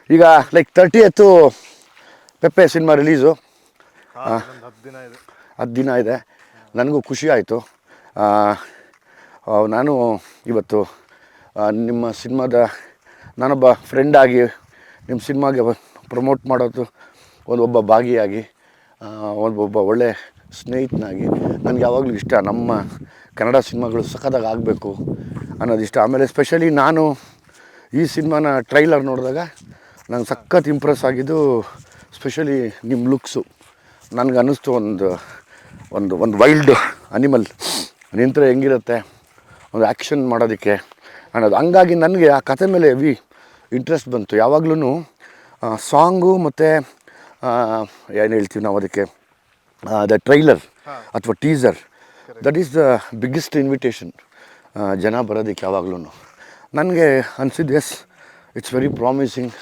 ಈಗ like 30th ಪೆಪ್ಪೆ cinema release. 10 ದಿನ ಇದೆ. ನನಗೂ ಖುಷಿ ಆಯಿತು. ನಾನು ಇವತ್ತು ನಿಮ್ಮ ಸಿನಿಮಾದ ನಾನೊಬ್ಬ ಫ್ರೆಂಡಾಗಿ ನಿಮ್ಮ ಸಿನಿಮಾಗೆ ಪ್ರಮೋಟ್ ಮಾಡೋದು ಒಬ್ಬ ಭಾಗಿಯಾಗಿ ಒಬ್ಬ ಒಳ್ಳೆ ಸ್ನೇಹಿತನಾಗಿ ನನಗೆ ಯಾವಾಗಲೂ ಇಷ್ಟ ನಮ್ಮ ಕನ್ನಡ ಸಿನಿಮಾಗಳು ಸಖತ್ತಾಗಿ ಆಗಬೇಕು ಅನ್ನೋದಿಷ್ಟ. ಆಮೇಲೆ ಸ್ಪೆಷಲಿ ನಾನು ಈ ಸಿನಿಮಾನ ಟ್ರೈಲರ್ ನೋಡಿದಾಗ ನಂಗೆ ಸಖತ್ ಇಂಪ್ರೆಸ್ ಆಗಿದ್ದು ಸ್ಪೆಷಲಿ ನಿಮ್ಮ ಲುಕ್ಸು. ನನಗೆ ಅನ್ನಿಸ್ತು ಒಂದು ವೈಲ್ಡ್ ಅನಿಮಲ್ ನಿಂತರೆ ಹೆಂಗಿರುತ್ತೆ ಒಂದು ಆ್ಯಕ್ಷನ್ ಮಾಡೋದಕ್ಕೆ ಅನ್ನೋದು. ಹಂಗಾಗಿ ನನಗೆ ಆ ಕಥೆ ಮೇಲೆ ಹೆವಿ ಇಂಟ್ರೆಸ್ಟ್ ಬಂತು. ಯಾವಾಗ್ಲೂ ಸಾಂಗು ಮತ್ತು ಏನು ಹೇಳ್ತೀವಿ ನಾವು ಅದಕ್ಕೆ ದ ಟ್ರೈಲರ್ ಅಥವಾ teaser, that is the biggest invitation ಜನ ಬರೋದಕ್ಕೆ. ಯಾವಾಗ್ಲೂ ನನಗೆ ಅನಿಸಿದ್ದು ಎಸ್ ಇಟ್ಸ್ ವೆರಿ ಪ್ರಾಮಿಸಿಂಗ್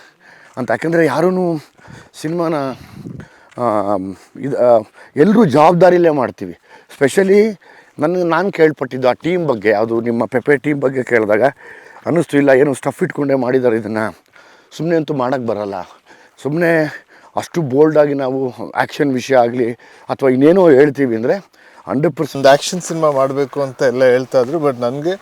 ಅಂತ. ಯಾಕೆಂದರೆ ಯಾರೂ ಸಿನಿಮಾನ ಎಲ್ಲರೂ ಜವಾಬ್ದಾರಿಯಲ್ಲೇ ಮಾಡ್ತೀವಿ. ಸ್ಪೆಷಲಿ ನಾನು ಕೇಳ್ಪಟ್ಟಿದ್ದು ಆ ಟೀಮ್ ಬಗ್ಗೆ, ಅದು ನಿಮ್ಮ ಪೆಪ್ಪೆ ಟೀಮ್ ಬಗ್ಗೆ ಕೇಳಿದಾಗ ಅನ್ನಿಸ್ತು ಇಲ್ಲ ಏನೋ ಸ್ಟಫ್ ಇಟ್ಕೊಂಡೇ ಮಾಡಿದ್ದಾರೆ ಇದನ್ನು, ಸುಮ್ಮನೆ ಅಂತೂ ಮಾಡೋಕ್ಕೆ ಬರೋಲ್ಲ. ಸುಮ್ಮನೆ ಅಷ್ಟು ಬೋಲ್ಡಾಗಿ ನಾವು ಆ್ಯಕ್ಷನ್ ವಿಷಯ ಆಗಲಿ ಅಥವಾ ಇನ್ನೇನೋ ಹೇಳ್ತೀವಿ ಅಂದರೆ 100% ಆ್ಯಕ್ಷನ್ ಸಿನಿಮಾ ಮಾಡಬೇಕು ಅಂತ ಎಲ್ಲ ಹೇಳ್ತಾ ಇದ್ರು. ಬಟ್ ನನಗೆ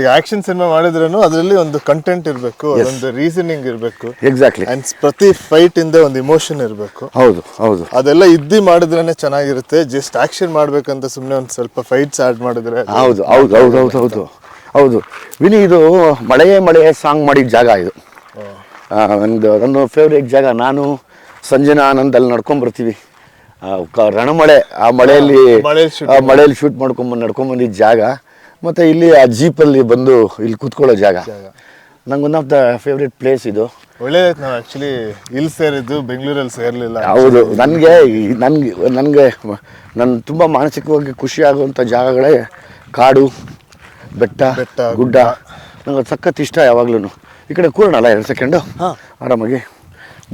ಈಗ ಆ್ಯಕ್ಷನ್ ಸಿನಿಮಾ ಮಾಡಿದ್ರೂ ಅದರಲ್ಲಿ ಒಂದು ಕಂಟೆಂಟ್ ಇರಬೇಕು, ಒಂದು ರೀಸನಿಂಗ್ ಇರಬೇಕು. ಎಕ್ಸಾಕ್ಟ್ಲಿ. ಆ್ಯಂಡ್ ಪ್ರತಿ ಫೈಟ್ ಇಂದ ಒಂದು ಇಮೋಷನ್ ಇರಬೇಕು. ಹೌದು ಅದೆಲ್ಲ ಮಾಡಿದ್ರೇ ಚೆನ್ನಾಗಿರುತ್ತೆ. ಜಸ್ಟ್ ಆ್ಯಕ್ಷನ್ ಮಾಡಬೇಕಂತ ಸುಮ್ಮನೆ ಒಂದು ಸ್ವಲ್ಪ ಫೈಟ್ಸ್ ಆ್ಯಡ್ ಮಾಡಿದ್ರೆ ಹೌದು. ವಿನಿ, ಇದು ಮಳೆಯೇ ಸಾಂಗ್ ಮಾಡಿದ ಜಾಗ ಇದು. ನನ್ನ ಫೇವ್ರೇಟ್ ಜಾಗ. ನಾನು ಸಂಜನಾ ಆನಂದಲ್ಲಿ ನಡ್ಕೊಂಬರ್ತೀವಿ. ರಣಮಳೆ, ಆ ಮಳೆಯಲ್ಲಿ ಶೂಟ್ ನಡ್ಕೊಂಬಂದಿದ್ದ ಜಾಗ. ಮತ್ತು ಇಲ್ಲಿ ಆ ಜೀಪಲ್ಲಿ ಬಂದು ಇಲ್ಲಿ ಕೂತ್ಕೊಳ್ಳೋ ಜಾಗ ನಂಗೆ one of the favourite place ಇದು. ಒಳ್ಳೆಯದು. ನಾವು ಆ್ಯಕ್ಚುಲಿ ಇಲ್ಲಿ ಸೇರಿದ್ದು, ಬೆಂಗಳೂರಲ್ಲಿ ಸೇರಲಿಲ್ಲ. ಹೌದು. ನನಗೆ ನನ್ನ ತುಂಬ ಮಾನಸಿಕವಾಗಿ ಖುಷಿ ಆಗುವಂಥ ಜಾಗಗಳೇ ಕಾಡು, ಬೆಟ್ಟ, ಗುಡ್ಡ. ನಂಗೆ ಸಖತ್ ಇಷ್ಟ ಯಾವಾಗ್ಲೂ. ಈ ಕಡೆ ಕೂರೋಣಲ್ಲ 2 ಸೆಕೆಂಡು ಆರಾಮಾಗಿ.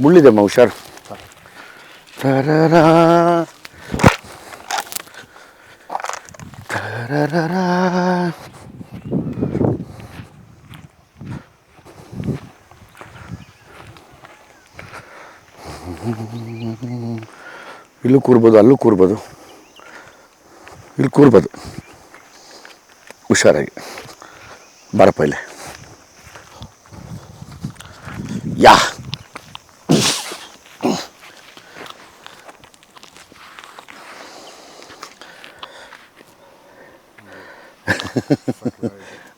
ಮುಳ್ಳಿದೆ ಹುಷಾರು. ತರರಾ ತರರಾ ಇಲ್ಲೂ ಕೂರ್ಬೋದು, ಅಲ್ಲೂ ಕೂರ್ಬೋದು, ಇಲ್ಲಿ ಕೂರ್ಬೋದು ಹುಷಾರಾಗಿ. ಬಾರಪ್ಪ ಇಲ್ಲಿ. ಯಾ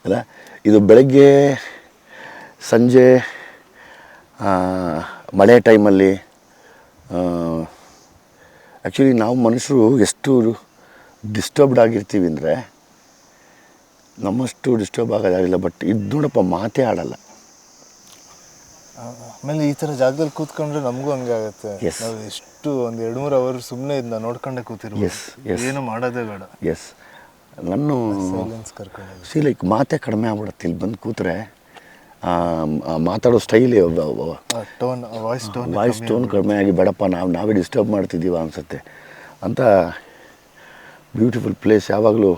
ಅಲ್ಲ, ಇದು ಬೆಳಗ್ಗೆ ಸಂಜೆ ಮಳೆ ಟೈಮಲ್ಲಿ ಆ್ಯಕ್ಚುಲಿ ನಾವು ಮನುಷ್ಯರು ಎಷ್ಟು ಡಿಸ್ಟರ್ಬ್ಡ್ ಆಗಿರ್ತೀವಿ ಅಂದರೆ ನಮ್ಮಷ್ಟು ಡಿಸ್ಟರ್ಬ್ ಆಗೋದಾಗಿಲ್ಲ. ಬಟ್ ಇದು ನೋಡಪ್ಪ, ಮಾತೇ ಆಡಲ್ಲ. ಆಮೇಲೆ ಈ ಥರ ಜಾಗದಲ್ಲಿ ಕೂತ್ಕೊಂಡ್ರೆ ನಮಗೂ ಹಂಗೆ ಆಗುತ್ತೆ. ನಾವು ಎಷ್ಟು ಒಂದು 2-3 ಅವರ್ ಸುಮ್ಮನೆ ಇದನ್ನ ನೋಡ್ಕೊಂಡೆ ಕೂತಿರ್ಬೋದು, ಏನು ಮಾಡೋದೇ ಬೇಡ. ಎಸ್, ನಾನು ಲೈಕ್ ಮಾತೇ ಕಡಿಮೆ ಆಗ್ಬಿಡುತ್ತೆ. ಇಲ್ಲಿ ಬಂದು ಕೂತ್ರೆ ಮಾತಾಡೋ ಸ್ಟೈಲ್, ವಾಯ್ಸ್ ಟೋನ್ ಕಡಿಮೆ ಆಗಿ ಬೇಡಪ್ಪ ನಾವೇ ಡಿಸ್ಟರ್ಬ್ ಮಾಡ್ತಿದ್ದೀವ ಅನಿಸುತ್ತೆ ಅಂತ. Beautiful place. ಯಾವಾಗಲೂ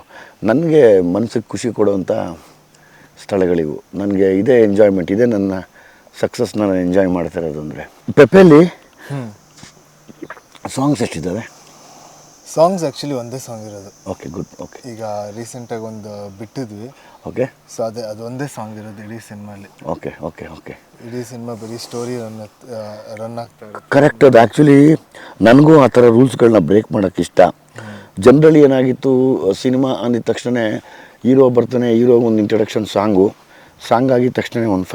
ನನಗೆ ಮನಸ್ಸಿಗೆ ಖುಷಿ ಕೊಡುವಂಥ ಸ್ಥಳಗಳಿವು. ನನಗೆ ಇದೇ ಎಂಜಾಯ್ಮೆಂಟ್, ಇದೇ ನನ್ನ ಸಕ್ಸಸ್. ನಾನು ಎಂಜಾಯ್ ಮಾಡ್ತಿರೋದು ಅಂದರೆ ಪೆಪ್ಪೆಯಲ್ಲಿ ಸಾಂಗ್ಸ್ ಎಷ್ಟಿದ್ದಾವೆ? ಸಾಂಗ್ಸ್ ಆ್ಯಕ್ಚುಲಿ ಒಂದೇ ಸಾಂಗ್ ಇರೋದು. Okay, good. ಓಕೆ, ಈಗ ರೀಸೆಂಟಾಗಿ ಒಂದು ಬಿಟ್ಟಿದ್ವಿ. ಓಕೆ. ಸೊ ಅದು ಒಂದೇ ಸಾಂಗ್ ಇರೋದು ಇಡೀ ಸಿನಿಮಾಲಿ. ಓಕೆ. ಇಡೀ ಸಿನಿಮಾ ಬರೀ ಸ್ಟೋರಿ ರನ್ ಆಗ್ತಾ ಇರುತ್ತೆ. ಕರೆಕ್ಟ್. ಅದು ಆ್ಯಕ್ಚುಲಿ ನನಗೂ ಆ ಥರ ರೂಲ್ಸ್ಗಳನ್ನ ಬ್ರೇಕ್ ಮಾಡೋಕ್ಕೆ ಇಷ್ಟ. ಜನರಲಿ ಏನಾಗಿತ್ತು, ಸಿನಿಮಾ ಅಂದಿದ ತಕ್ಷಣ ಹೀರೋ ಬರ್ತಾನೆ, ಹೀರೋಗೆ ಒಂದು ಇಂಟ್ರಡಕ್ಷನ್ ಸಾಂಗ್ ಆಗಿದ ತಕ್ಷಣ ಒಂದು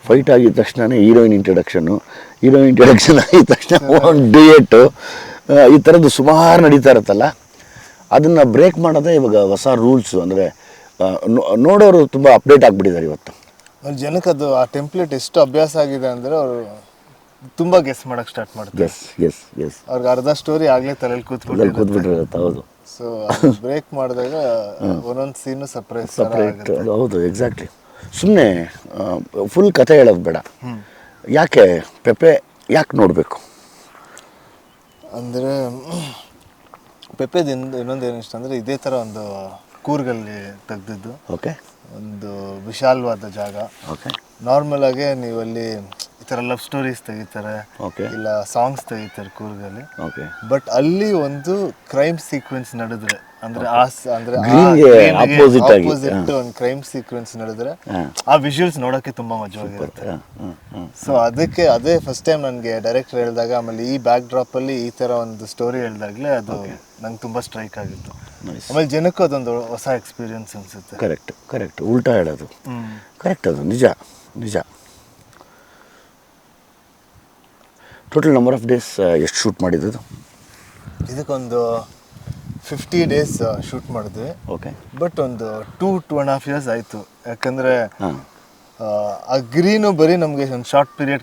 ಫೈಟ್ ಆಗಿದ ತಕ್ಷಣ ಹೀರೋಯಿನ್ ಇಂಟ್ರಡಕ್ಷನ್ನು ಆಗಿದ ತಕ್ಷಣ ಒಂದು ಡ್ಯೂಯೆಟ್ಟು, ಈ ಥರದ್ದು ಸುಮಾರು ನಡೀತಾ ಇರುತ್ತಲ್ಲ. ಅದನ್ನು ಬ್ರೇಕ್ ಮಾಡೋದೇ ಇವಾಗ ಹೊಸ ರೂಲ್ಸು. ಅಂದರೆ ನೋಡೋರು ತುಂಬ ಅಪ್ಡೇಟ್ ಆಗಿಬಿಟ್ಟಿದ್ದಾರೆ ಇವತ್ತು. ಜನಕ್ಕೆ ಅದು ಆ ಟೆಂಪ್ಲೇಟ್ ಎಷ್ಟು ಅಭ್ಯಾಸ ಆಗಿದೆ ಅಂದರೆ ಅವರು ತುಂಬ ಗೆಸ್ ಮಾಡೋಕ್ಕೆ ಸ್ಟಾರ್ಟ್ ಮಾಡ್ತಾರೆ. ಎಸ್ ಅವ್ರಿಗೆ ಅರ್ಧ ಸ್ಟೋರಿ ಆಗಲೇ ತಲೆಯಲ್ಲಿ ಕೂತ್ಬಿಟ್ಟಿರುತ್ತೆ. ಹೌದು. ಸೊ ಬ್ರೇಕ್ ಮಾಡಿದಾಗ ಒಂದೊಂದು ಸೀನು ಸಪ್ರೇಟ್. ಹೌದು, ಎಕ್ಸಾಕ್ಟ್ಲಿ. ಸುಮ್ಮನೆ ಫುಲ್ ಕಥೆ ಹೇಳೋದು ಬೇಡ. ಯಾಕೆ ಪೆಪ್ಪೆ ನೋಡಬೇಕು ಅಂದರೆ, ಪೆಪ್ಪೆದಿಂದ ಇನ್ನೊಂದು ಏನು ಇಷ್ಟ ಅಂದರೆ, ಇದೇ ಥರ ಒಂದು ಕೂರ್ಗಲ್ಲಿ ತೆಗೆದಿದ್ದು. ಓಕೆ. ಒಂದು ವಿಶಾಲವಾದ ಜಾಗ. ಓಕೆ. ನಾರ್ಮಲಾಗೆ ನೀವಲ್ಲಿ ಈ ಥರ ಲವ್ ಸ್ಟೋರೀಸ್ ತೆಗಿತಾರೆ, ಓಕೆ ಇಲ್ಲ ಸಾಂಗ್ಸ್ ತೆಗಿತಾರೆ ಕೂರ್ಗಲ್ಲಿ. ಓಕೆ. ಬಟ್ ಅಲ್ಲಿ ಒಂದು ಕ್ರೈಮ್ ಸೀಕ್ವೆನ್ಸ್ ನಡೆದ್ರೆ ಅಂದ್ರೆ opposite ಆಗಿ. ಒಂದು ಕ್ರೈಮ್ ಸೀಕ್ವೆನ್ಸ್ ನಡೆದ್ರೆ ಆ ವಿಜುವಲ್ಸ್ ನೋಡೋಕ್ಕೆ ತುಂಬಾ ಮಜವಾಗಿರುತ್ತೆ. ಸೊ ಅದಕ್ಕೆ ಅದೇ ಫಸ್ಟ್ ಟೈಮ್ ನನಗೆ ಡೈರೆಕ್ಟರ್ ಹೇಳಿದಾಗ, ಆಮೇಲೆ ಈ ಬ್ಯಾಕ್ ಡ್ರಾಪ್ ಅಲ್ಲಿ ಈ ತರ ಒಂದು ಸ್ಟೋರಿ ಹೇಳಿದಾಗಲೇ ಅದು ನಂಗೆ ತುಂಬಾ ಸ್ಟ್ರೈಕ್ ಆಗಿತ್ತು. ಆಮೇಲೆ ಜನಕ್ಕೂ ಅದೊಂದು ಹೊಸ ಎಕ್ಸ್ಪೀರಿಯನ್ಸ್ ಅನ್ಸುತ್ತೆ. ಕರೆಕ್ಟ್ ಉಲ್ಟಾ ಹೇಳೋದು ಕರೆಕ್ಟ್, ಅದು ನಿಜ. ಟೋಟಲ್ ನಂಬರ್ ಆಫ್ ಡೇಸ್ ಎಷ್ಟು ಶೂಟ್ ಮಾಡಿದ್ದು? ಇದಕ್ಕೊಂದು 50 days ಶೂಟ್ ಮಾಡಿದ್ವಿ. ಓಕೆ. ಬಟ್ ಒಂದು 2.5 years ಆಯಿತು. ಯಾಕಂದರೆ ಆ ಗ್ರೀನು ಬರೀ ನಮಗೆ ಒಂದು ಶಾರ್ಟ್ ಪೀರಿಯಡ್,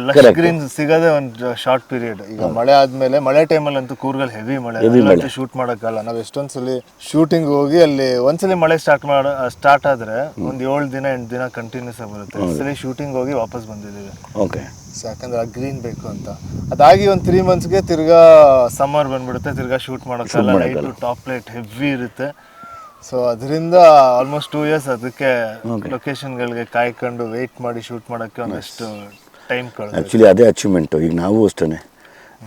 ಲಶ್ ಗ್ರೀನ್ ಸಿಗೋದೇ ಒಂದು ಶಾರ್ಟ್ ಪೀರಿಯಡ್. ಈಗ ಮಳೆ ಆದಮೇಲೆ, ಮಳೆ ಟೈಮಲ್ಲಿ ಅಂತೂ ಕೂರ್ಗಲ್ ಹೆವಿ ಮಳೆ, ಶೂಟ್ ಮಾಡೋಕ್ಕಲ್ಲ. ನಾವು ಎಷ್ಟೊಂದ್ಸಲಿ ಶೂಟಿಂಗ್ ಹೋಗಿ ಅಲ್ಲಿ ಒಂದ್ಸಲಿ ಮಳೆ ಸ್ಟಾರ್ಟ್ ಆದರೆ ಒಂದು 7 ದಿನ 8 ದಿನ ಕಂಟಿನ್ಯೂಸ್ ಆಗಿ ಬರುತ್ತೆ. ಒಂದ್ಸಲಿ ಶೂಟಿಂಗ್ ಹೋಗಿ ವಾಪಸ್ ಬಂದಿದ್ದೀವಿ. ಓಕೆ. ಸೊ ಯಾಕಂದ್ರೆ ಆ ಗ್ರೀನ್ ಬೇಕು ಅಂತ. ಅದಾಗಿ ಒಂದು 3 monthsಗೆ ತಿರ್ಗಾ ಸಮ್ಮರ್ ಬಂದ್ಬಿಡುತ್ತೆ, ತಿರ್ಗಾ ಶೂಟ್ ಮಾಡೋಕ್ಕಲ್ಲ. ಲೈಟು ಟಾಪ್ ಲೈಟ್ ಹೆವಿ ಇರುತ್ತೆ. ಸೊ ಅದರಿಂದ ಆಲ್ಮೋಸ್ಟ್ 2 years ಅದಕ್ಕೆ ಲೊಕೇಶನ್ಗಳಿಗೆ ಕಾಯ್ಕೊಂಡು ವೆಯ್ಟ್ ಮಾಡಿ ಶೂಟ್ ಮಾಡೋಕ್ಕೆ ಒಂದಷ್ಟು ಟೈಮ್ ಕಳೆದು. ಆ್ಯಕ್ಚುಲಿ ಅದೇ ಅಚೀವ್ಮೆಂಟು. ಈಗ ನಾವು ಅಷ್ಟೇ,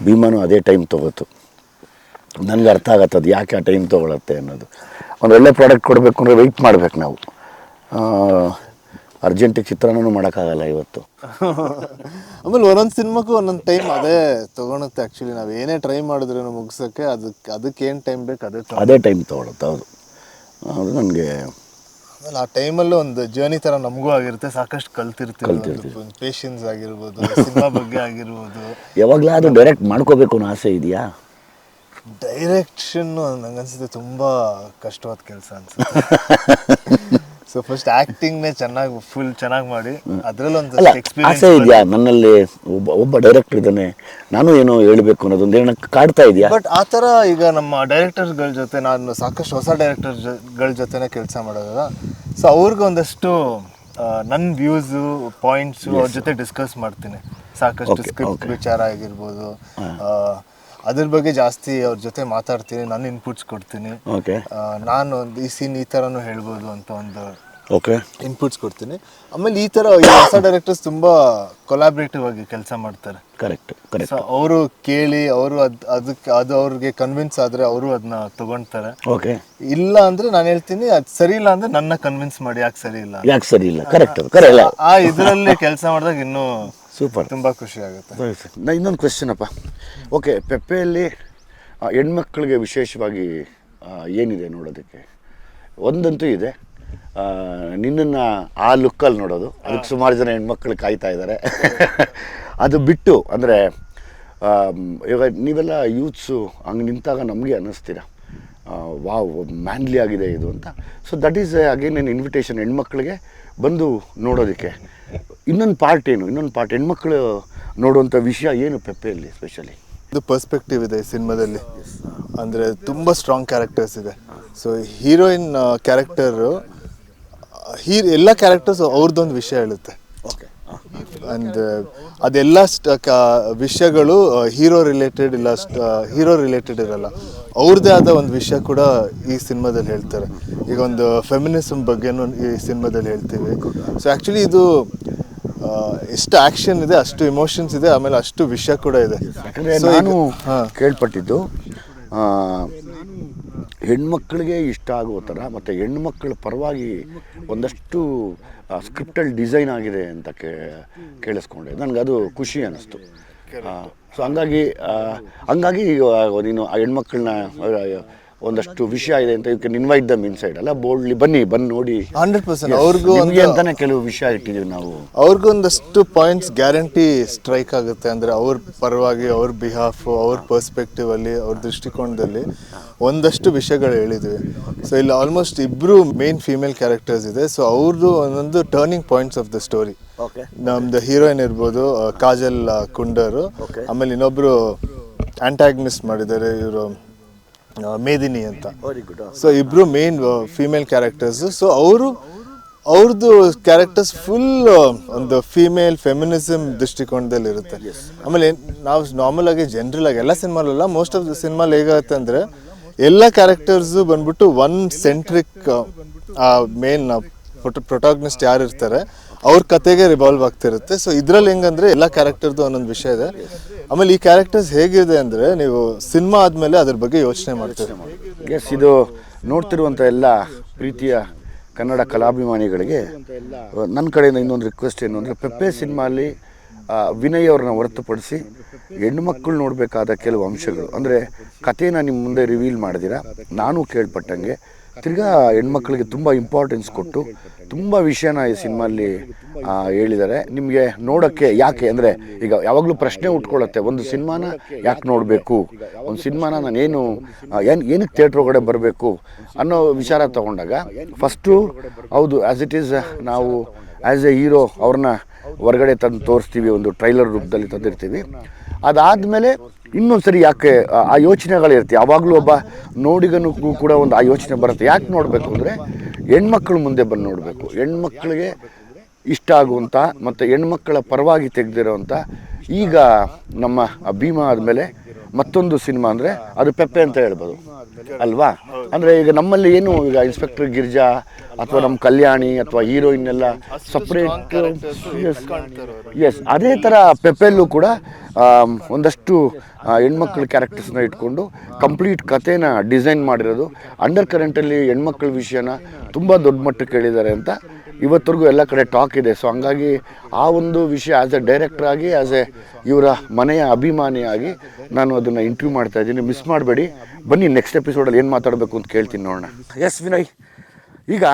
ಭೀಮಾನು ಅದೇ ಟೈಮ್ ತೊಗೋತು. ನನಗೆ ಅರ್ಥ ಆಗತ್ತೆ ಅದು ಯಾಕೆ ಆ ಟೈಮ್ ತೊಗೊಳತ್ತೆ ಅನ್ನೋದು. ಒಂದು ಒಳ್ಳೆ ಪ್ರಾಡಕ್ಟ್ ಕೊಡಬೇಕು ಅಂದರೆ ವೆಯ್ಟ್ ಮಾಡ್ಬೇಕು ನಾವು. ಅರ್ಜೆಂಟಿಗೆ ಚಿತ್ರಾನ್ನೂ ಮಾಡೋಕ್ಕಾಗಲ್ಲ ಇವತ್ತು. ಆಮೇಲೆ ಒಂದೊಂದು ಸಿನಿಮಾಕ್ಕೂ ಒಂದೊಂದು ಟೈಮ್ ಅದೇ ತೊಗೊಳುತ್ತೆ. ಆ್ಯಕ್ಚುಲಿ ನಾವು ಏನೇ ಟ್ರೈ ಮಾಡಿದ್ರೂ ಮುಗಿಸೋಕ್ಕೆ ಅದಕ್ಕೆ ಏನು ಟೈಮ್ ಬೇಕು ಅದೇ ಟೈಮ್ ತೊಗೊಳುತ್ತೆ. ಹೌದು, ಅದು ನನಗೆ ಆಮೇಲೆ ಆ ಟೈಮಲ್ಲೂ ಒಂದು ಜರ್ನಿ ಥರ ನಮಗೂ ಆಗಿರುತ್ತೆ. ಸಾಕಷ್ಟು ಕಲ್ತಿರ್ತೀವಿ. ಪೇಷನ್ಸ್ ಆಗಿರ್ಬೋದು, ಸಿನಿಮಾ ಬಗ್ಗೆ ಆಗಿರ್ಬೋದು. ಯಾವಾಗಲಾದರೂ ಡೈರೆಕ್ಟ್ ಮಾಡ್ಕೋಬೇಕು ಅನ್ನೋ ಆಸೆ ಇದೆಯಾ? ಡೈರೆಕ್ಷನ್ನು ನಂಗನ್ಸುತ್ತೆ ತುಂಬ ಕಷ್ಟವಾದ ಕೆಲಸ ಅನ್ಸುತ್ತೆ. ಸೊ ಫಸ್ಟ್ ಆ್ಯಕ್ಟಿಂಗ್ನೇ ಚೆನ್ನಾಗಿ ಮಾಡಿ ಅದರಲ್ಲೊಂದು ಆಸೆ ಇದೆಯಾ? ನನ್ನಲ್ಲಿ ಒಬ್ಬ ಡೈರೆಕ್ಟರ್ ಇದ್ದಾನೆ, ನಾನು ಏನೋ ಹೇಳಬೇಕು ಅನ್ನೋದೊಂದು ಏನೋ ಕಾಡ್ತಾ ಇದೆಯಾ? ಬಟ್ ಆ ಥರ ಈಗ ನಮ್ಮ ಡೈರೆಕ್ಟರ್ಸ್ಗಳ ಜೊತೆ ನಾನು ಸಾಕಷ್ಟು ಹೊಸ ಡೈರೆಕ್ಟರ್ಗಳ ಜೊತೆನೇ ಕೆಲಸ ಮಾಡೋದಲ್ಲ. ಸೊ ಅವ್ರಿಗೊಂದಷ್ಟು ನನ್ನ ವ್ಯೂಸು ಪಾಯಿಂಟ್ಸು ಅವ್ರ ಜೊತೆ ಡಿಸ್ಕಸ್ ಮಾಡ್ತೀನಿ. ಸಾಕಷ್ಟು ಸ್ಕ್ರಿಪ್ಟ್ ವಿಚಾರ ಆಗಿರ್ಬೋದು, ಅದ್ರ ಬಗ್ಗೆ ಜಾಸ್ತಿ ಅವ್ರ ಜೊತೆ ಮಾತಾಡ್ತೀನಿ. ನಾನು ಇನ್ಪುಟ್ಸ್ ಕೊಡ್ತೀನಿ. ನಾನು ಒಂದು ಈ ಸೀನ್ ಈ ಥರನೂ ಹೇಳ್ಬೋದು ಅಂತ ಒಂದು ಇನ್ಪುಟ್ಸ್ ಕೊಡ್ತೀನಿ. ಆಮೇಲೆ ಈ ಥರ ಹೊಸ ಡೈರೆಕ್ಟರ್ಸ್ ತುಂಬ ಕೊಲಾಬ್ರೇಟಿವ್ ಆಗಿ ಕೆಲಸ ಮಾಡ್ತಾರೆ. ಕರೆಕ್ಟ್. ಸೊ ಅವರು ಕೇಳಿ ಅದು ಅವ್ರಿಗೆ ಕನ್ವಿನ್ಸ್ ಆದರೆ ಅವರು ಅದನ್ನ ತಗೊಳ್ತಾರೆ. ಇಲ್ಲ ಅಂದರೆ ನಾನು ಹೇಳ್ತೀನಿ ಅದು ಸರಿ ಇಲ್ಲ ಅಂದರೆ ನನ್ನ ಕನ್ವಿನ್ಸ್ ಮಾಡಿ ಯಾಕೆ ಸರಿ ಇಲ್ಲ. ಕರೆಕ್ಟ್. ಆ ಇದರಲ್ಲಿ ಕೆಲಸ ಮಾಡಿದಾಗ ಇನ್ನೂ ಸೂಪರ್, ತುಂಬ ಖುಷಿ ಆಗುತ್ತೆ. ಇನ್ನೊಂದು ಕ್ವೆಶ್ಚನ್ ಅಪ್ಪ. ಓಕೆ, ಪೆಪ್ಪೆಯಲ್ಲಿ ಹೆಣ್ಮಕ್ಳಿಗೆ ವಿಶೇಷವಾಗಿ ಏನಿದೆ ನೋಡೋದಕ್ಕೆ? ಒಂದಂತೂ ಇದೆ, ನಿನ್ನನ್ನು ಆ ಲುಕ್ಕಲ್ಲಿ ನೋಡೋದು. ಅದಕ್ಕೆ ಸುಮಾರು ಜನ ಹೆಣ್ಮಕ್ಳು ಕಾಯ್ತಾ ಇದ್ದಾರೆ. ಅದು ಬಿಟ್ಟು ಅಂದರೆ ಇವಾಗ ನೀವೆಲ್ಲ ಯೂತ್ಸು ಹಂಗೆ ನಿಂತಾಗ ನಮಗೆ ಅನ್ನಿಸ್ತೀರ ವಾವ್ ಮ್ಯಾನ್ಲಿ ಆಗಿದೆ ಇದು ಅಂತ. So that is again N invitation ಹೆಣ್ಮಕ್ಳಿಗೆ ಬಂದು ನೋಡೋದಕ್ಕೆ. ಇನ್ನೊಂದು ಪಾರ್ಟ್ ಹೆಣ್ಮಕ್ಳು ನೋಡುವಂಥ ವಿಷಯ ಏನು ಪೆಪ್ಪೆಯಲ್ಲಿ ಸ್ಪೆಷಲಿ? ಇದು ಪರ್ಸ್ಪೆಕ್ಟಿವ್ ಇದೆ ಈ ಸಿನಿಮಾದಲ್ಲಿ. ಅಂದರೆ ತುಂಬ ಸ್ಟ್ರಾಂಗ್ ಕ್ಯಾರೆಕ್ಟರ್ಸ್ ಇದೆ. ಸೊ ಹೀರೋಯಿನ್ ಕ್ಯಾರೆಕ್ಟರು ಎಲ್ಲ ಕ್ಯಾರೆಕ್ಟರ್ಸ್ ಅವ್ರದ್ದೊಂದು ವಿಷಯ ಹೇಳುತ್ತೆ. ಅಂಡ್ ಅದೆಲ್ಲ ವಿಷಯಗಳು ಹೀರೋ ರಿಲೇಟೆಡ್ ಇರಲ್ಲ. ಅವ್ರದ್ದೇ ಆದ ಒಂದು ವಿಷಯ ಕೂಡ ಈ ಸಿನಿಮಾದಲ್ಲಿ ಹೇಳ್ತಾರೆ. ಈಗ ಒಂದು ಫೆಮಿನಿಸಮ್ ಬಗ್ಗೆನೂ ಈ ಸಿನಿಮಾದಲ್ಲಿ ಹೇಳ್ತೀವಿ. ಸೊ ಆ್ಯಕ್ಚುಲಿ ಇದು ಎಷ್ಟು ಆ್ಯಕ್ಷನ್ ಇದೆ, ಅಷ್ಟು ಇಮೋಷನ್ಸ್ ಇದೆ, ಆಮೇಲೆ ಅಷ್ಟು ವಿಷಯ ಕೂಡ ಇದೆ. ನಾನು ಕೇಳ್ಪಟ್ಟಿದ್ದು ಹೆಣ್ಮಕ್ಳಿಗೆ ಇಷ್ಟ ಆಗೋ ಥರ ಮತ್ತು ಹೆಣ್ಮಕ್ಳ ಪರವಾಗಿ ಒಂದಷ್ಟು ಸ್ಕ್ರಿಪ್ಟಲ್ಲಿ ಡಿಸೈನ್ ಆಗಿದೆ ಅಂತ ಕೇಳಿಸ್ಕೊಂಡೆ. ನನಗದು ಖುಷಿ ಅನ್ನಿಸ್ತು. ಸೊ ಹಂಗಾಗಿ ನೀನು ಆ ಹೆಣ್ಮಕ್ಳನ್ನ ಒಂದಷ್ಟು ವಿಷಯ ಇದೆ ಅಂತ you can invite them inside ಅಲ್ಲ, ಬೋಲ್ಡ್ಲಿ ಬಂದು ನೋಡಿ. 100% ಅವ್ರಿಗೂ ಅಂತಾನೆ ಕೆಲವು ವಿಷಯ ಇಟ್ಟಿದ್ದೀವಿ ನಾವು. ಅವ್ರಿಗೂ ಒಂದಷ್ಟು ಪಾಯಿಂಟ್ಸ್ ಗ್ಯಾರಂಟಿ ಸ್ಟ್ರೈಕ್ ಆಗುತ್ತೆ. ಅಂದರೆ ಅವ್ರ ಪರವಾಗಿ, ಅವ್ರ ಬಿಹಾಫು, ಅವ್ರ ಪರ್ಸ್ಪೆಕ್ಟಿವ್ ಅಲ್ಲಿ, ಅವ್ರ ದೃಷ್ಟಿಕೋನದಲ್ಲಿ ಒಂದಷ್ಟು ವಿಷಯಗಳು ಹೇಳಿದ್ವಿ. ಸೊ ಇಲ್ಲಿ ಆಲ್ಮೋಸ್ಟ್ ಇಬ್ಬರು ಮೇನ್ ಫೀಮೇಲ್ ಕ್ಯಾರೆಕ್ಟರ್ಸ್ ಇದೆ. ಸೊ ಅವ್ರದ್ದು ಒಂದೊಂದು turning points of the story. ನಮ್ದು ಹೀರೋಯಿನ್ ಇರ್ಬೋದು ಕಾಜಲ್ ಕುಂಡರು, ಆಮೇಲೆ ಇನ್ನೊಬ್ರು ಆಂಟಾಗನಿಸ್ಟ್ ಮಾಡಿದ್ದಾರೆ ಇವರು ಮೇದಿನಿ ಅಂತ. ಸೊ ಇಬ್ರು ಮೇನ್ ಫೀಮೇಲ್ ಕ್ಯಾರೆಕ್ಟರ್ಸ್. ಸೊ ಅವ್ರದ್ದು ಕ್ಯಾರೆಕ್ಟರ್ಸ್ ಫುಲ್ ಒಂದು ಫೆಮಿನಿಸಮ್ ದೃಷ್ಟಿಕೋನದಲ್ಲಿ ಇರುತ್ತೆ. ಆಮೇಲೆ ನಾವು ನಾರ್ಮಲ್ ಆಗಿ ಜನರಲ್ ಆಗಿ ಎಲ್ಲ ಸಿನಿಮಾಲಲ್ಲ, ಮೋಸ್ಟ್ ಆಫ್ ದ ಸಿನಿಮಾಲ್ ಹೇಗಾಗುತ್ತೆ ಅಂದರೆ ಎಲ್ಲ ಕ್ಯಾರೆಕ್ಟರ್ಸು ಬಂದ್ಬಿಟ್ಟು ಒನ್ ಸೆಂಟ್ರಿಕ್ ಮೇನ್ ಪ್ರೊಟಾಗ್ನಿಸ್ಟ್ ಯಾರು ಇರ್ತಾರೆ ಅವ್ರ ಕತೆಗೆ ರಿವಾಲ್ವ್ ಆಗ್ತಿರುತ್ತೆ. ಸೊ ಇದ್ರಲ್ಲಿ ಹೆಂಗಂದ್ರೆ ಎಲ್ಲ ಕ್ಯಾರೆಕ್ಟರ್ದು ಒಂದೊಂದು ವಿಷಯ ಇದೆ. ಆಮೇಲೆ ಈ ಕ್ಯಾರೆಕ್ಟರ್ಸ್ ಹೇಗಿದೆ ಅಂದರೆ ನೀವು ಸಿನಿಮಾ ಆದಮೇಲೆ ಅದ್ರ ಬಗ್ಗೆ ಯೋಚನೆ ಮಾಡ್ತೀರಿ. ಎಸ್, ಇದು ನೋಡ್ತಿರುವಂಥ ಎಲ್ಲ ಪ್ರೀತಿಯ ಕನ್ನಡ ಕಲಾಭಿಮಾನಿಗಳಿಗೆ ನನ್ನ ಕಡೆಯಿಂದ ಇನ್ನೊಂದು ರಿಕ್ವೆಸ್ಟ್ ಏನು ಅಂದರೆ, ಪೆಪ್ಪೆ ಸಿನಿಮಾಲಿ ವಿನಯ್ ಅವ್ರನ್ನ ಹೊರತುಪಡಿಸಿ ಹೆಣ್ಮಕ್ಳು ನೋಡಬೇಕಾದ ಕೆಲವು ಅಂಶಗಳು, ಅಂದರೆ ಕಥೆನ ನಿಮ್ಮ ಮುಂದೆ ರಿವೀಲ್ ಮಾಡಿದಿರ, ನಾನು ಕೇಳ್ಪಟ್ಟಂಗೆ ತಿರ್ಗಾ ಹೆಣ್ಮಕ್ಳಿಗೆ ತುಂಬ ಇಂಪಾರ್ಟೆನ್ಸ್ ಕೊಟ್ಟು ತುಂಬ ವಿಷಯನ ಈ ಸಿನಿಮಾಲ್ಲಿ ಹೇಳಿದ್ದಾರೆ. ನಿಮಗೆ ನೋಡೋಕ್ಕೆ ಯಾಕೆ ಅಂದರೆ, ಈಗ ಯಾವಾಗಲೂ ಪ್ರಶ್ನೆ ಉಟ್ಕೊಳ್ಳುತ್ತೆ, ಒಂದು ಸಿನಿಮಾನ ಯಾಕೆ ನೋಡಬೇಕು, ಒಂದು ಸಿನಿಮಾನ ನಾನೇನು ಏನಕ್ಕೆ ಥಿಯೇಟ್ರ್ ಒಳಗಡೆ ಬರಬೇಕು ಅನ್ನೋ ವಿಚಾರ ತಗೊಂಡಾಗ, ಫಸ್ಟು ಹೌದು ಆ್ಯಸ್ ಇಟ್ ಈಸ್ ನಾವು ಆ್ಯಸ್ ಎ ಹೀರೋ ಅವ್ರನ್ನ ಹೊರಗಡೆ ತಂದು ತೋರಿಸ್ತೀವಿ, ಒಂದು ಟ್ರೈಲರ್ ರೂಪದಲ್ಲಿ ತಂದಿರ್ತೀವಿ. ಅದಾದಮೇಲೆ ಇನ್ನೊಂದು ಸರಿ ಯಾಕೆ ಆ ಯೋಚನೆಗಳಿರುತ್ತೆ, ಯಾವಾಗಲೂ ಒಬ್ಬ ನೋಡಿಗನಿಗೂ ಕೂಡ ಒಂದು ಆ ಯೋಚನೆ ಬರುತ್ತೆ, ಯಾಕೆ ನೋಡಬೇಕು ಅಂದರೆ ಹೆಣ್ಮಕ್ಳು ಮುಂದೆ ಬಂದು ನೋಡಬೇಕು, ಹೆಣ್ಮಕ್ಳಿಗೆ ಇಷ್ಟ ಆಗುವಂಥ ಮತ್ತು ಹೆಣ್ಮಕ್ಕಳ ಪರವಾಗಿ ತೆಗೆದಿರೋವಂಥ. ಈಗ ನಮ್ಮ ಭೀಮಾ ಆದಮೇಲೆ ಮತ್ತೊಂದು ಸಿನಿಮಾ ಅಂದರೆ ಅದು ಪೆಪ್ಪೆ ಅಂತ ಹೇಳ್ಬೋದು ಅಲ್ವಾ. ಅಂದರೆ ಈಗ ನಮ್ಮಲ್ಲಿ ಏನು ಈಗ ಇನ್ಸ್ಪೆಕ್ಟರ್ ಗಿರ್ಜಾ ಅಥವಾ ನಮ್ಮ ಕಲ್ಯಾಣಿ ಅಥವಾ ಹೀರೋಯಿನ್ ಎಲ್ಲ ಸಪ್ರೇಟ್. ಎಸ್, ಅದೇ ಥರ ಪೆಪ್ಪೆಲ್ಲೂ ಕೂಡ ಒಂದಷ್ಟು ಹೆಣ್ಮಕ್ಳ ಕ್ಯಾರೆಕ್ಟರ್ಸ್ನ ಇಟ್ಕೊಂಡು ಕಂಪ್ಲೀಟ್ ಕಥೆನ ಡಿಸೈನ್ ಮಾಡಿರೋದು. ಅಂಡರ್ ಕರೆಂಟಲ್ಲಿ ಹೆಣ್ಮಕ್ಳ ವಿಷಯನ ತುಂಬ ದೊಡ್ಡ ಮಟ್ಟಕ್ಕೆ ಹೇಳಿದ್ದಾರೆ ಅಂತ ಇವತ್ತರೆಗೂ ಎಲ್ಲ ಕಡೆ ಟಾಕ್ ಇದೆ. ಸೊ ಹಂಗಾಗಿ ಆ ಒಂದು ವಿಷಯ ಆ್ಯಸ್ ಎ ಡೈರೆಕ್ಟರ್ ಆಗಿ, ಆ್ಯಸ್ ಎ ಇವರ ಮನೆಯ ಅಭಿಮಾನಿಯಾಗಿ ನಾನು ಅದನ್ನು ಇಂಟರ್ವ್ಯೂ ಮಾಡ್ತಾ ಇದ್ದೀನಿ. ಮಿಸ್ ಮಾಡಬೇಡಿ, ಬನ್ನಿ ನೆಕ್ಸ್ಟ್ ಎಪಿಸೋಡಲ್ಲಿ ಏನು ಮಾತಾಡಬೇಕು ಅಂತ ಕೇಳ್ತೀನಿ, ನೋಡೋಣ. ಎಸ್ ವಿನಯ್, ಈಗ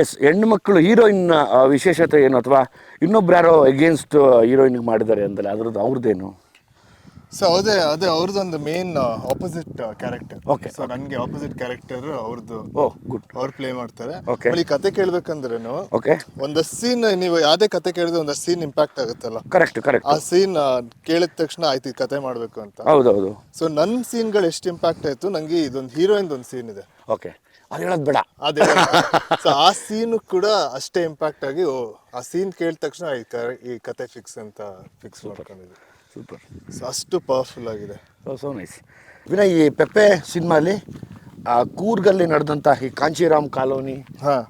ಎಸ್ ಹೆಣ್ಣುಮಕ್ಕಳು ಹೀರೋಯಿನ್ ವಿಶೇಷತೆ ಏನು, ಅಥವಾ ಇನ್ನೊಬ್ರು ಯಾರೋ ಎಗೇನ್ಸ್ಟ್ ಹೀರೋಯಿನ್ಗೆ ಮಾಡಿದ್ದಾರೆ ಅಂತಲ್ಲ, ಅವ್ರದ್ದೇನು? ಸೊ ಅದೇ ಅವ್ರದ್ದೊಂದು main opposite character. Okay, so ನನಗೆ ಆಪೋಸಿಟ್ ಕ್ಯಾರೆಕ್ಟರ್ ಅವ್ರದ್ದು. ಗುಡ್, ಅವ್ರು ಪ್ಲೇ ಮಾಡ್ತಾರೆ. ಈ ಕತೆ ಕೇಳ್ಬೇಕಂದ್ರೇನು, ಓಕೆ, ಒಂದಷ್ಟು ಸೀನ್, ನೀವು ಯಾವುದೇ ಕತೆ ಕೇಳಿದ್ರೆ ಒಂದಷ್ಟು ಸೀನ್ ಇಂಪ್ಯಾಕ್ಟ್ ಆಗುತ್ತಲ್ಲ. ಕರೆಕ್ಟ್. ಆ ಸೀನ್ ಕೇಳಿದ ತಕ್ಷಣ ಆಯ್ತು ಈ ಕತೆ ಮಾಡಬೇಕು ಅಂತ. ಹೌದೌದು. ಸೊ ನನ್ನ ಸೀನ್ಗಳು ಎಷ್ಟು ಇಂಪ್ಯಾಕ್ಟ್ ಆಯ್ತು, ನನಗೆ ಇದೊಂದು ಹೀರೋಯಿನ್ ಒಂದು ಸೀನ್ ಇದೆ. ಓಕೆ, ಅದು ಹೇಳೋದು ಬೇಡ. ಅದೇ ಸೊ ಆ ಸೀನು ಕೂಡ ಅಷ್ಟೇ ಇಂಪ್ಯಾಕ್ಟ್ ಆಗಿ, ಆ ಸೀನ್ ಕೇಳಿದ ತಕ್ಷಣ ಈ ಕತೆ ಫಿಕ್ಸ್ ಅಂತ ಫಿಕ್ಸ್ ಮಾಡ್ಕೊಂಡಿದ್ದೆ. ಸೂಪರ್. ಸೊ ಅಷ್ಟು ಪವರ್ಫುಲ್ ಆಗಿದೆ. So nice. ವಿನಯ್, ಈ ಪೆಪ್ಪೆ ಸಿನಿಮಾಲಿ ಕೂರ್ಗಲ್ಲಿ ನಡೆದಂಥ ಈ ಕಾಂಚೀರಾಮ್ ಕಾಲೋನಿ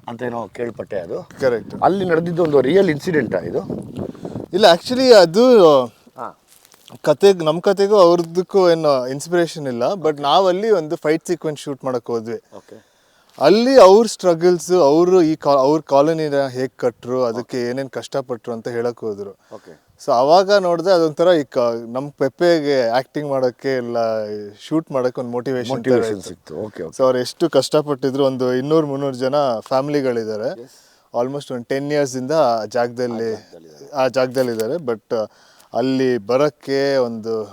ಅಂತ ಏನೋ ಕೇಳ್ಪಟ್ಟೆ, ಅದು ಕರೆಕ್ಟ್? ಅಲ್ಲಿ ನಡೆದಿದ್ದು ಒಂದು ರಿಯಲ್ ಇನ್ಸಿಡೆಂಟಾ ಇದು? ಇಲ್ಲ, ಆ್ಯಕ್ಚುಲಿ ಅದು ನಮ್ಮ ಕತೆಗೂ ಅವ್ರದ್ದಕ್ಕೂ ಏನು ಇನ್ಸ್ಪಿರೇಷನ್ ಇಲ್ಲ. ಬಟ್ ನಾವಲ್ಲಿ ಒಂದು ಫೈಟ್ ಸೀಕ್ವೆನ್ಸ್ ಶೂಟ್ ಮಾಡಕ್ಕೆ ಹೋದ್ವಿ. ಓಕೆ, ಅಲ್ಲಿ ಅವ್ರ ಸ್ಟ್ರಗಲ್ಸ್, ಅವರು ಅವ್ರ ಕಾಲೋನಿನ ಹೇಗೆ ಕಟ್ಟರು, ಅದಕ್ಕೆ ಏನೇನು ಕಷ್ಟಪಟ್ಟರು ಅಂತ ಹೇಳಕ್ ಹೋದ್ರು. ಓಕೆ, ಸೊ ಅವಾಗ ನೋಡಿದೆ ಅದೊಂಥರ ನಮ್ಮ ಪೆಪ್ಪೆಗೆ ಆ್ಯಕ್ಟಿಂಗ್ ಮಾಡೋಕ್ಕೆ ಎಲ್ಲ ಶೂಟ್ ಮಾಡೋಕ್ಕೆ ಒಂದು ಮೋಟಿವೇಶನ್ ಸಿಕ್ತು. ಓಕೆ, ಸೊ ಅವ್ರು ಎಷ್ಟು ಕಷ್ಟಪಟ್ಟಿದ್ರು. ಒಂದು 200-300 ಜನ ಫ್ಯಾಮಿಲಿಗಳಿದ್ದಾರೆ. ಆಲ್ಮೋಸ್ಟ್ ಒಂದು 10 yearsಯಿಂದ ಆ ಜಾಗದಲ್ಲಿದ್ದಾರೆ. ಬಟ್ ಅಲ್ಲಿ ಬರೋಕ್ಕೆ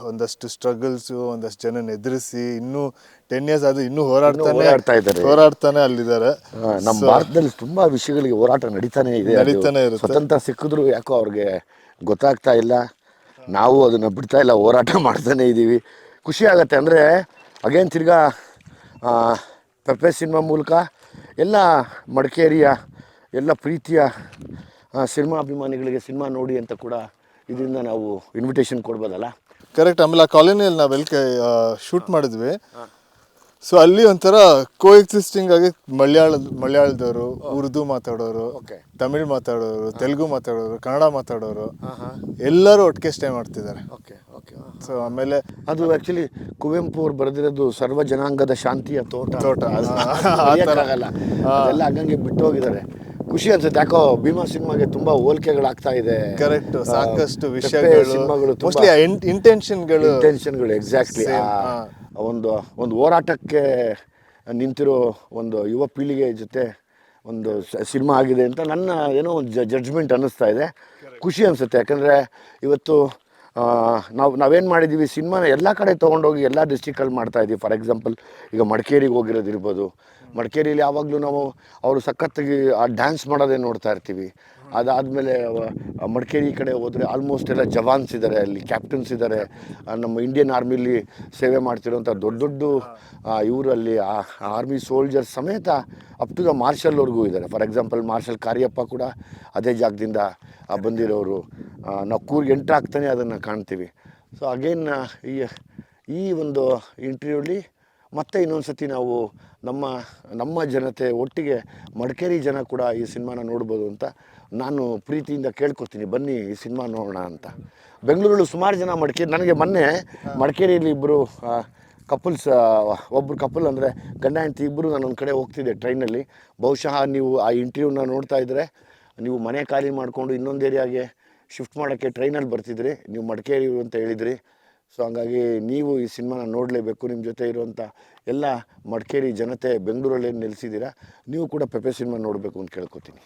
ಒಂದಷ್ಟು ಸ್ಟ್ರಗಲ್ಸು, ಒಂದಷ್ಟು ಜನನ ಎದುರಿಸಿ ಇನ್ನೂ 10 years ಆದರೂ ಇನ್ನೂ ಹೋರಾಡ್ತಾನೆ ಅಲ್ಲಿದ್ದಾರೆ. ನಮ್ಮ ಭಾರತದಲ್ಲಿ ತುಂಬಾ ವಿಷಯಗಳಿಗೆ ಹೋರಾಟ ನಡೀತಾನೆ ಇರುತ್ತೆ. ಸ್ವತಂತ್ರ ಸಿಕ್ಕಿದ್ರು ಯಾಕೋ ಅವ್ರಿಗೆ ಗೊತ್ತಾಗ್ತಾ ಇಲ್ಲ. ನಾವು ಅದನ್ನು ಬಿಡ್ತಾ ಇಲ್ಲ, ಹೋರಾಟ ಮಾಡ್ತಾನೆ ಇದ್ದೀವಿ. ಖುಷಿ ಆಗುತ್ತೆ. ಅಂದರೆ ಅಗೇನ್ ತಿರ್ಗಾ ಪೆಪ್ಪೆ ಸಿನಿಮಾ ಮೂಲಕ ಎಲ್ಲ ಮಡಿಕೇರಿಯ ಎಲ್ಲ ಪ್ರೀತಿಯ ಸಿನಿಮಾ ಅಭಿಮಾನಿಗಳಿಗೆ ಸಿನಿಮಾ ನೋಡಿ ಅಂತ ಕೂಡ ಇದರಿಂದ ನಾವು ಇನ್ವಿಟೇಷನ್ ಕೊಡ್ಬೋದಲ್ಲ? ಕರೆಕ್ಟ್. ಆಮೇಲೆ ಆ ಕಾಲೋನಿಯಲ್ಲಿ ನಾವು ಶೂಟ್ ಮಾಡಿದ್ವಿ. ಸೊ ಅಲ್ಲಿ ಒಂಥರ ಕೋ ಎಕ್ಸಿಸ್ಟಿಂಗ್ ಆಗಿ ಮಲಯಾಳದವರು, ಉರ್ದು ಮಾತಾಡೋರು, ತಮಿಳ್ ಮಾತಾಡೋರು, ತೆಲುಗು ಮಾತಾಡೋರು, ಕನ್ನಡ ಮಾತಾಡೋರು ಎಲ್ಲರೂ ಒಟ್ಟಿಗೆ ಸ್ಟೇ ಮಾಡ್ತಿದ್ದಾರೆ. ಸೊ ಆಮೇಲೆ ಅದು ಆ್ಯಕ್ಚುಲಿ ಕುವೆಂಪು ಅವ್ರು ಬರೆದಿರೋದು ಸರ್ವ ಜನಾಂಗದ ಶಾಂತಿಯ ತೋಟ. ಆಗಲ್ಲ, ಅದೆಲ್ಲ ಹಂಗಂಗೆ ಬಿಟ್ಟು ಹೋಗಿದ್ದಾರೆ. ಖುಷಿ ಅನ್ಸುತ್ತೆ. ಯಾಕೋ ಭೀಮಾ ಸಿನಿಮಾಗೆ ತುಂಬಾ ಹೋಲಿಕೆಗಳಾಗ್ತಾ ಇದೆ. ಕರೆಕ್ಟ್, ಸಾಕಷ್ಟು ವಿಷಯಗಳು, ಇಂಟೆನ್ಷನ್ಗಳು ಎಕ್ಸಾಕ್ಟ್ಲಿ ಒಂದು ಹೋರಾಟಕ್ಕೆ ನಿಂತಿರೋ ಒಂದು ಯುವ ಪೀಳಿಗೆ ಜೊತೆ ಒಂದು ಸಿನಿಮಾ ಆಗಿದೆ ಅಂತ ನನ್ನ ಏನೋ ಒಂದು ಜಡ್ಜ್ಮೆಂಟ್ ಅನ್ನಿಸ್ತಾ ಇದೆ. ಖುಷಿ ಅನಿಸುತ್ತೆ. ಯಾಕಂದರೆ ಇವತ್ತು ನಾವೇನು ಮಾಡಿದ್ದೀವಿ, ಸಿನಿಮಾನ ಎಲ್ಲ ಕಡೆ ತೊಗೊಂಡೋಗಿ ಎಲ್ಲ ಡಿಸ್ಟ್ರಿಕ್ಟಲ್ಲಿ ಮಾಡ್ತಾಯಿದ್ದೀವಿ. ಫಾರ್ ಎಕ್ಸಾಂಪಲ್ ಈಗ ಮಡಿಕೇರಿಗೆ ಹೋಗಿರೋದಿರ್ಬೋದು. ಮಡಿಕೇರಿಯಲ್ಲಿ ಯಾವಾಗಲೂ ನಾವು ಅವರು ಸಖತ್ತಾಗಿ ಆ ಡ್ಯಾನ್ಸ್ ಮಾಡೋದೇ ನೋಡ್ತಾ ಇರ್ತೀವಿ. ಅದಾದಮೇಲೆ ಮಡಿಕೇರಿ ಕಡೆ ಹೋದರೆ ಆಲ್ಮೋಸ್ಟ್ ಎಲ್ಲ ಜವಾನ್ಸ್ ಇದ್ದಾರೆ, ಅಲ್ಲಿ ಕ್ಯಾಪ್ಟನ್ಸ್ ಇದ್ದಾರೆ, ನಮ್ಮ ಇಂಡಿಯನ್ ಆರ್ಮಿಲಿ ಸೇವೆ ಮಾಡ್ತಿರೋಂಥ ದೊಡ್ಡ ಇವರಲ್ಲಿ ಆರ್ಮಿ ಸೋಲ್ಜರ್ಸ್ ಸಮೇತ ಅಪ್ ಟು ದ ಮಾರ್ಷಲ್ವರೆಗೂ ಇದ್ದಾರೆ. ಫಾರ್ ಎಕ್ಸಾಂಪಲ್ ಮಾರ್ಷಲ್ ಕಾರ್ಯಪ್ಪ ಕೂಡ ಅದೇ ಜಾಗದಿಂದ ಬಂದಿರೋರು. ನಾವು ಕೂರ್ಗೆ ಎಂಟ್ರ್ ಆಗ್ತಾನೆ ಅದನ್ನು ಕಾಣ್ತೀವಿ. ಸೊ ಅಗೇನ್ ಈ ಒಂದು ಇಂಟರ್ವ್ಯೂಲಿ ಮತ್ತೆ ಇನ್ನೊಂದು ಸತಿ ನಾವು ನಮ್ಮ ಜನತೆ ಒಟ್ಟಿಗೆ ಮಡಿಕೇರಿ ಜನ ಕೂಡ ಈ ಸಿನಿಮಾನ ನೋಡ್ಬೋದು ಅಂತ ನಾನು ಪ್ರೀತಿಯಿಂದ ಕೇಳ್ಕೊತೀನಿ. ಬನ್ನಿ ಈ ಸಿನಿಮಾ ನೋಡೋಣ ಅಂತ. ಬೆಂಗಳೂರಲ್ಲಿ ಸುಮಾರು ಜನ ನನಗೆ ಮೊನ್ನೆ ಮಡಿಕೇರಿಯಲ್ಲಿ ಇಬ್ಬರು ಕಪಲ್ಸ್, ಒಬ್ಬರು ಕಪಲ್ ಅಂದರೆ ಗಂಡ ಹೆಂಡತಿ ಇಬ್ಬರು ನಾನೊಂದು ಕಡೆ ಹೋಗ್ತಿದ್ದೆ ಟ್ರೈನಲ್ಲಿ. ಬಹುಶಃ ನೀವು ಆ ಇಂಟರ್ವ್ಯೂನ ನೋಡ್ತಾ ಇದ್ದರೆ ನೀವು ಮನೆ ಖಾಲಿ ಮಾಡಿಕೊಂಡು ಇನ್ನೊಂದು ಏರಿಯಾಗೆ ಶಿಫ್ಟ್ ಮಾಡೋಕ್ಕೆ ಟ್ರೈನಲ್ಲಿ ಬರ್ತಿದ್ರಿ, ನೀವು ಮಡಿಕೇರಿ ಅಂತ ಹೇಳಿದ್ರಿ. ಸೊ ಹಂಗಾಗಿ ನೀವು ಈ ಸಿನಿಮಾನ ನೋಡಲೇಬೇಕು. ನಿಮ್ಮ ಜೊತೆ ಇರುವಂಥ ಎಲ್ಲ ಮಡಿಕೇರಿ ಜನತೆ ಬೆಂಗಳೂರಲ್ಲಿ ನೆಲೆಸಿದ್ದೀರಾ, ನೀವು ಕೂಡ ಪೆಪೆ ಸಿನಿಮಾ ನೋಡಬೇಕು ಅಂತ ಕೇಳ್ಕೊತೀನಿ.